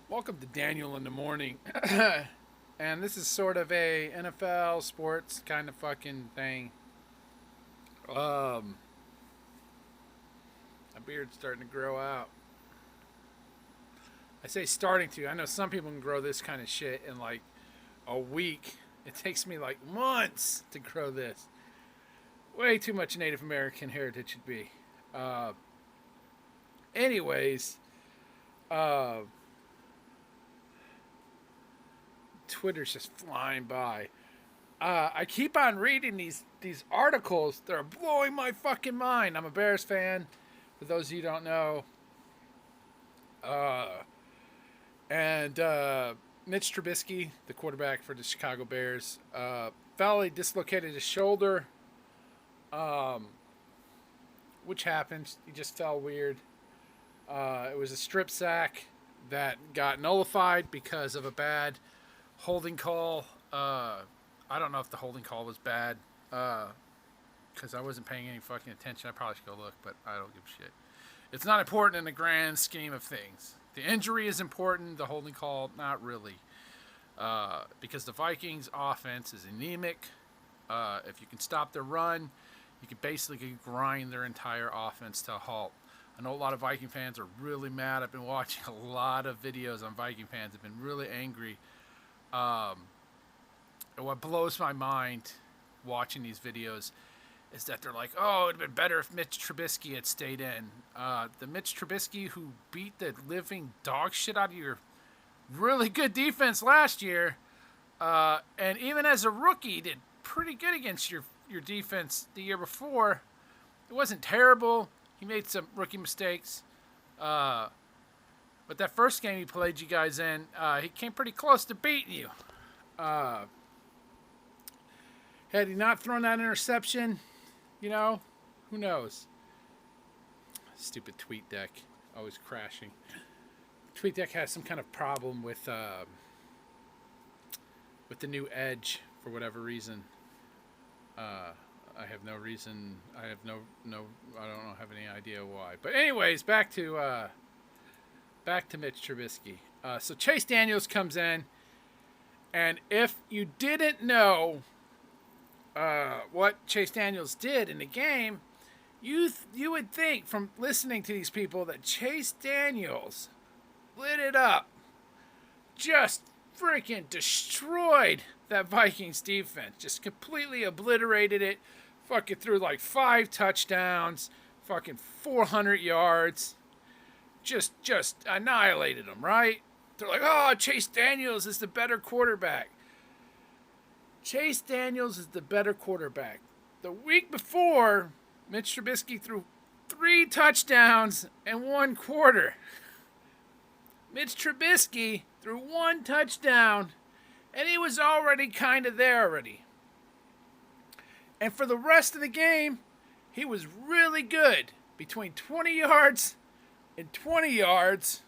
Welcome to Daniel in the Morning. And this is sort of a NFL sports kind of fucking thing. Um, my beard's starting to grow out. I say starting to. I know some people can grow this kind of shit in like a week. It takes me like months to grow this. Way too much Native American heritage should be. Uh, anyways, uh, Twitter's just flying by. I keep on reading these articles that are blowing my fucking mind. I'm a Bears fan, for those of you who don't know. Uh, and Mitch Trubisky, the quarterback for the Chicago Bears, he dislocated his shoulder, um, which happens. He just fell weird. It was a strip sack that got nullified because of a bad holding call. I don't know if the holding call was bad because I wasn't paying any fucking attention. I probably should go look, but I don't give a shit. It's not important in the grand scheme of things. The injury is important. The holding call, not really. Because the Vikings' offense is anemic. If you can stop their run, you can basically grind their entire offense to a halt. I know a lot of Viking fans are really mad. I've been watching a lot of videos on Viking fans. Have been really angry. What blows my mind watching these videos is that they're like, oh, it would have been better if Mitch Trubisky had stayed in. The Mitch Trubisky who beat the living dog shit out of your really good defense last year, and even as a rookie, did pretty good against your defense the year before. It wasn't terrible. He made some rookie mistakes. But that first game he played you guys in, he came pretty close to beating you. Had he not thrown that interception, who knows? Stupid TweetDeck, always crashing. TweetDeck has some kind of problem with the new Edge for whatever reason. I have no reason. I have no. I don't have any idea why. But anyways, back to Mitch Trubisky. So Chase Daniels comes in, and if you didn't know what Chase Daniels did in the game, you would think from listening to these people that Chase Daniels lit it up, just freaking destroyed that Vikings defense, just completely obliterated it, fucking threw like 5 touchdowns, fucking 400 yards, just annihilated them, right? They're like, oh, Chase Daniels is the better quarterback. Chase Daniels is the better quarterback. The week before, Mitch Trubisky threw 3 touchdowns in 1 quarter. Mitch Trubisky threw 1 touchdown, and he was already kind of there already. And for the rest of the game, he was really good. Between 20 yards and 20 yards.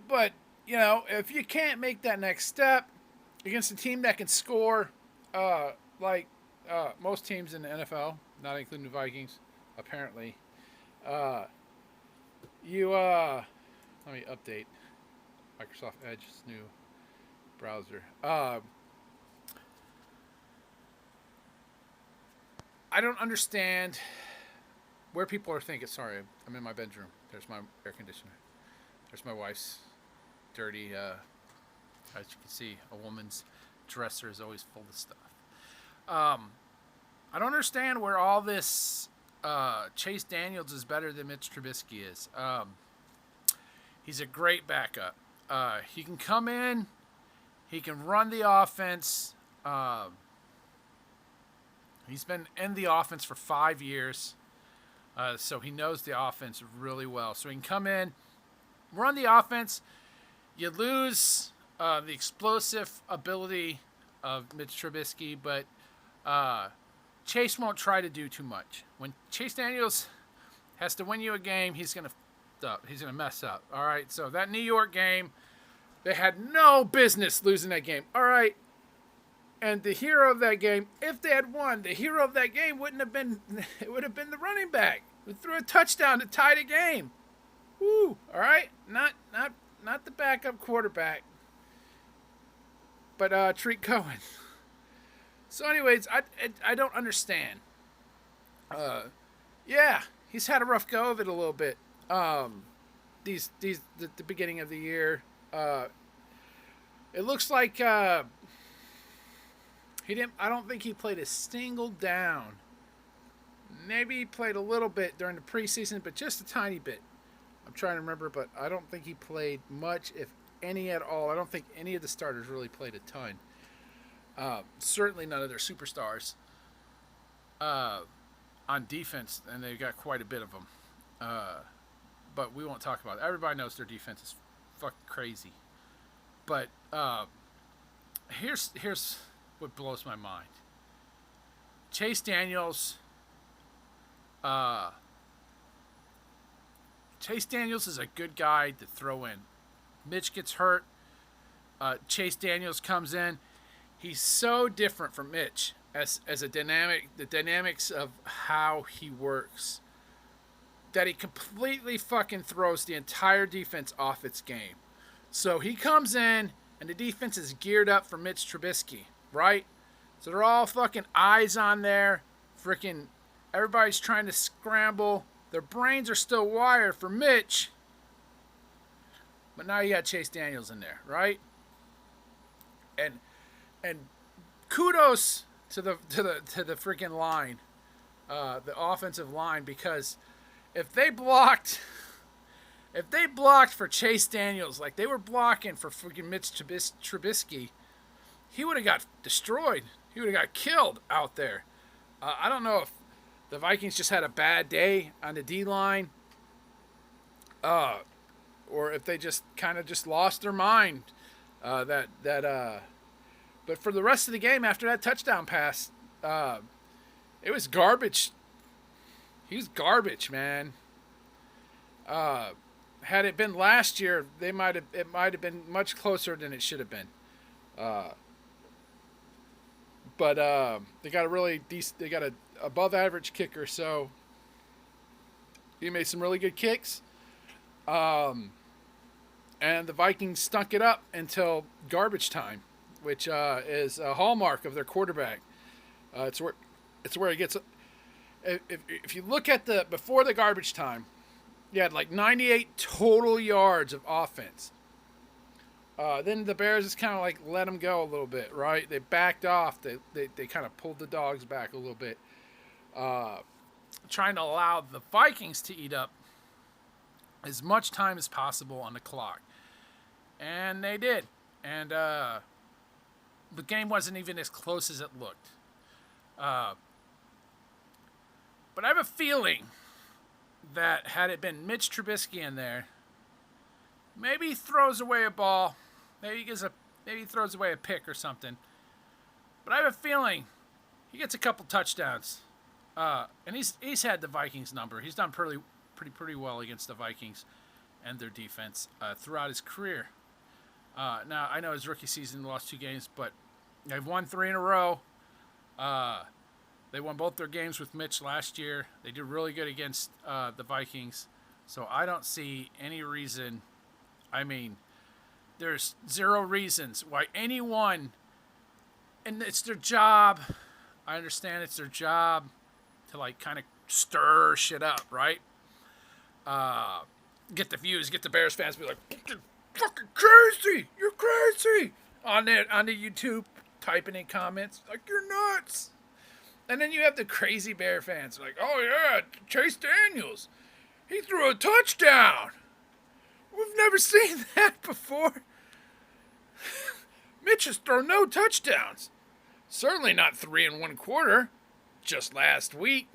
But, if you can't make that next step against a team that can score like most teams in the NFL, not including the Vikings, apparently, let me update Microsoft Edge's new browser. I don't understand where people are thinking. Sorry, I'm in my bedroom. There's my air conditioner. There's my wife's dirty, as you can see, a woman's dresser is always full of stuff. I don't understand where all this Chase Daniels is better than Mitch Trubisky is. He's a great backup. He can come in. He can run the offense. He's been in the offense for 5 years, so he knows the offense really well. So he can come in, run the offense. You lose the explosive ability of Mitch Trubisky, but Chase won't try to do too much. When Chase Daniels has to win you a game, he's gonna mess up. All right. So that New York game, they had no business losing that game. All right. And the hero of that game, if they had won, the hero of that game wouldn't have been. It would have been the running back who threw a touchdown to tie the game. Woo! All right. Not the backup. backup quarterback, but Tariq Cohen. So, anyways, I don't understand. Yeah, he's had a rough go of it a little bit. The beginning of the year. It looks like he didn't. I don't think he played a single down. Maybe he played a little bit during the preseason, but just a tiny bit. I'm trying to remember, but I don't think he played much, if any at all. I don't think any of the starters really played a ton. Certainly none of their superstars on defense, and they've got quite a bit of them. But we won't talk about it. Everybody knows their defense is fucking crazy. But here's what blows my mind. Chase Daniels. Chase Daniels is a good guy to throw in. Mitch gets hurt. Chase Daniels comes in. He's so different from Mitch as a dynamic. The dynamics of how he works, that he completely fucking throws the entire defense off its game. So he comes in, and the defense is geared up for Mitch Trubisky, right? So they're all fucking eyes on there. Freaking everybody's trying to scramble. Their brains are still wired for Mitch. But now you got Chase Daniels in there, right? And kudos to the freaking line, the offensive line, because if they blocked for Chase Daniels like they were blocking for freaking Mitch Trubisky, he would have got destroyed. He would have got killed out there. I don't know if the Vikings just had a bad day on the D-line, or if they just kind of just lost their mind. But for the rest of the game, after that touchdown pass, it was garbage. He was garbage, man. Had it been last year, it might have been much closer than it should have been. But they got a above average kicker, so he made some really good kicks. And the Vikings stunk it up until garbage time, which is a hallmark of their quarterback. It's where he gets. If you look at before the garbage time, you had like 98 total yards of offense. Then the Bears just kind of like let them go a little bit, right? They backed off. They kind of pulled the dogs back a little bit, trying to allow the Vikings to eat up as much time as possible on the clock. And they did. And the game wasn't even as close as it looked. But I have a feeling that had it been Mitch Trubisky in there, maybe he throws away a ball, maybe he throws away a pick or something. But I have a feeling he gets a couple touchdowns. And he's had the Vikings number. He's done pretty well against the Vikings and their defense throughout his career. Now, I know his rookie season lost 2 games, but they've won 3 in a row. They won both their games with Mitch last year. They did really good against the Vikings. So I don't see any reason. I mean, there's 0 reasons why anyone, and it's their job. I understand it's their job to like kind of stir shit up, right? Get the views, get the Bears fans to be like, "You're fucking crazy! You're crazy!" on the YouTube, typing in comments like, "You're nuts!" And then you have the crazy Bear fans like, "Oh yeah, Chase Daniels, he threw a touchdown. We've never seen that before. Mitch has thrown no touchdowns. Certainly not 3 1/4, just last week."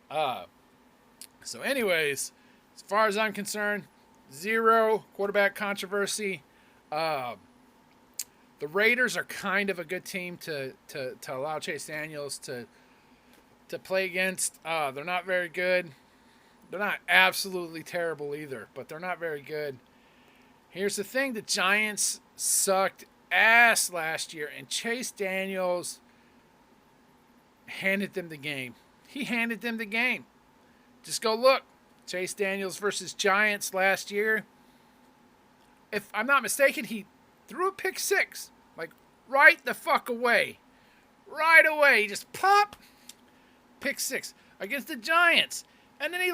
So anyways, as far as I'm concerned, 0 quarterback controversy. The Raiders are kind of a good team to allow Chase Daniels to play against. They're not very good. They're not absolutely terrible either, but they're not very good. Here's the thing. The Giants sucked ass last year, and Chase Daniels handed them the game. He handed them the game. Just go look. Chase Daniels versus Giants last year. if I'm not mistaken, he threw a pick six, like right the fuck away, right away. He just pop, pick six against the Giants, and then he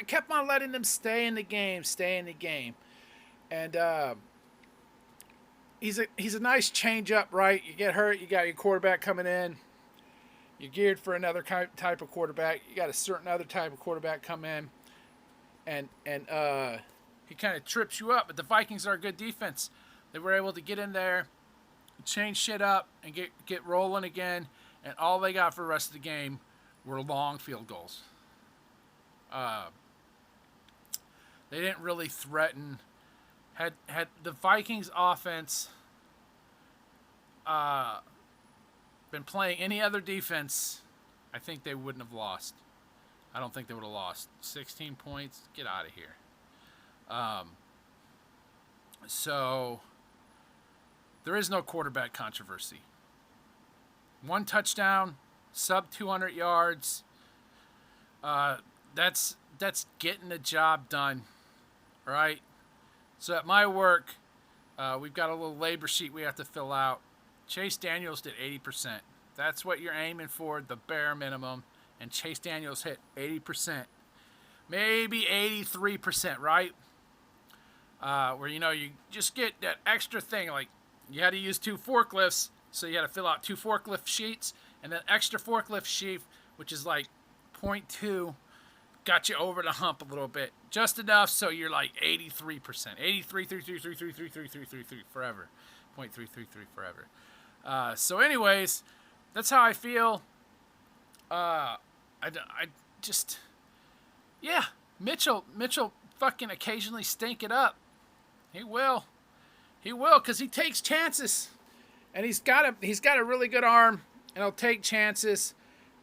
kept on letting them stay in the game, and he's a nice change up, right? You get hurt, you got your quarterback coming in. You're geared for another type of quarterback. You got a certain other type of quarterback come in, and he kind of trips you up. But the Vikings are a good defense. They were able to get in there, change shit up, and get rolling again. And all they got for the rest of the game were long field goals. They didn't really threaten. Had the Vikings offense been playing any other defense, I think they wouldn't have lost. I don't think they would have lost. 16 points, get out of here. So there is no quarterback controversy. One touchdown, sub 200 yards. That's getting the job done, right? So at my work, we've got a little labor sheet we have to fill out. Chase Daniels did 80%. That's what you're aiming for, the bare minimum. And Chase Daniels hit 80%. Maybe 83%, right? Where, you just get that extra thing. Like, you had to use 2 forklifts, so you had to fill out 2 forklift sheets. And then extra forklift sheet, which is like 0.2, got you over the hump a little bit. Just enough so you're like 83%. 83, forever. 0.333 forever. So anyways, that's how I feel. I just, yeah, Mitchell fucking occasionally stink it up. He will, because he takes chances, and he's got a really good arm, and he'll take chances.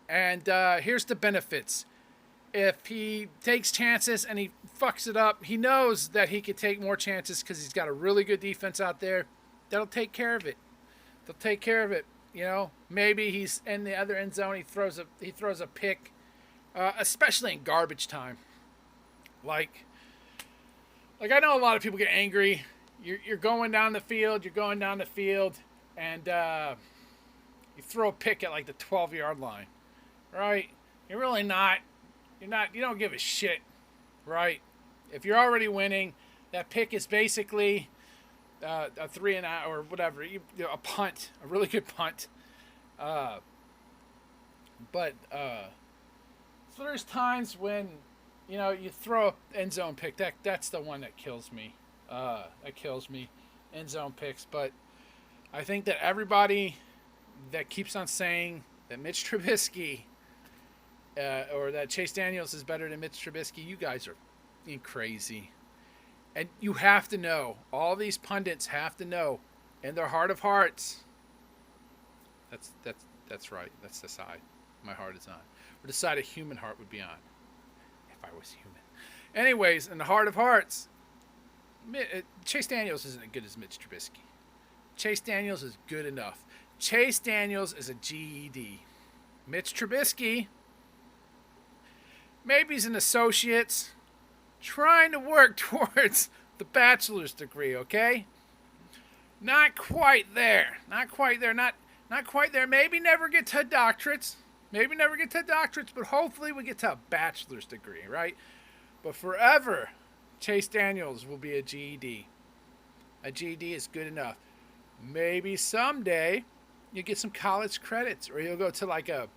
And here's the benefits. If he takes chances and he fucks it up, he knows that he could take more chances because he's got a really good defense out there that'll take care of it. They'll take care of it. Maybe he's in the other end zone. He throws a pick, especially in garbage time. Like I know a lot of people get angry. You're going down the field, and you throw a pick at like the 12-yard line, right? You're really not. You don't give a shit, right? If you're already winning, that pick is basically a 3 and out or whatever, a punt, a really good punt. But so there's times when you throw an end zone pick. That's the one that kills me. End zone picks. But I think that everybody that keeps on saying that Mitch Trubisky or that Chase Daniels is better than Mitch Trubisky, you guys are crazy. And you have to know, all these pundits have to know, in their heart of hearts, that's right, that's the side my heart is on. Or the side a human heart would be on, if I was human. Anyways, in the heart of hearts, Chase Daniels isn't as good as Mitch Trubisky. Chase Daniels is good enough. Chase Daniels is a GED. Mitch Trubisky, maybe he's an associate's, trying to work towards the bachelor's degree, okay? Not quite there. Not quite there. Maybe never get to doctorates, but hopefully we get to a bachelor's degree, right? But forever, Chase Daniels will be a GED. A GED is good enough. Maybe someday you get some college credits, or you'll go to like a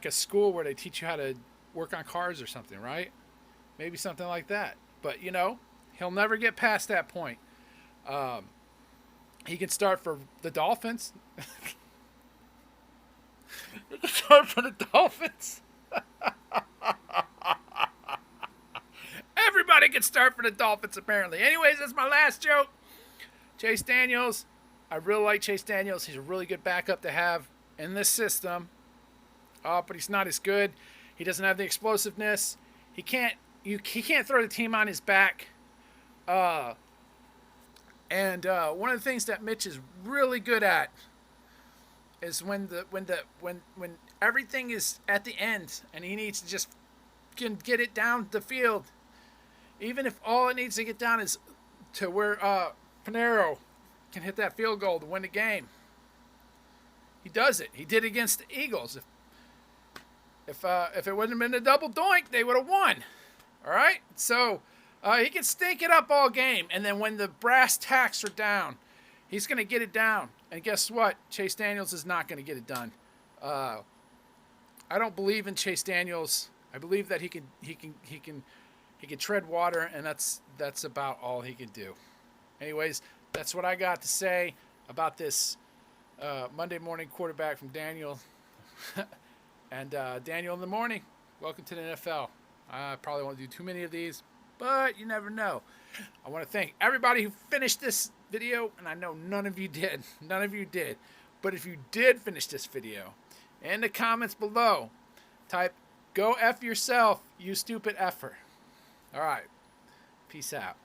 school where they teach you how to work on cars or something, right? Maybe something like that. But, he'll never get past that point. He can start for the Dolphins. He can start for the Dolphins. Everybody can start for the Dolphins, apparently. Anyways, that's my last joke. Chase Daniels. I really like Chase Daniels. He's a really good backup to have in this system. But he's not as good. He doesn't have the explosiveness. He can't throw the team on his back. And one of the things that Mitch is really good at is when everything is at the end and he needs to just get it down the field. Even if all it needs to get down is to where Panero can hit that field goal to win the game. He does it. He did it against the Eagles. If it wouldn't have been a double doink, they would have won. All right? So he can stink it up all game. And then when the brass tacks are down, he's going to get it down. And guess what? Chase Daniels is not going to get it done. I don't believe in Chase Daniels. I believe that he can tread water, and that's about all he can do. Anyways, that's what I got to say about this Monday morning quarterback from Daniel. And Daniel in the morning, welcome to the NFL. I probably won't do too many of these, but you never know. I want to thank everybody who finished this video, and I know none of you did. None of you did. But if you did finish this video, in the comments below, type, "Go F yourself, you stupid effer." All right. Peace out.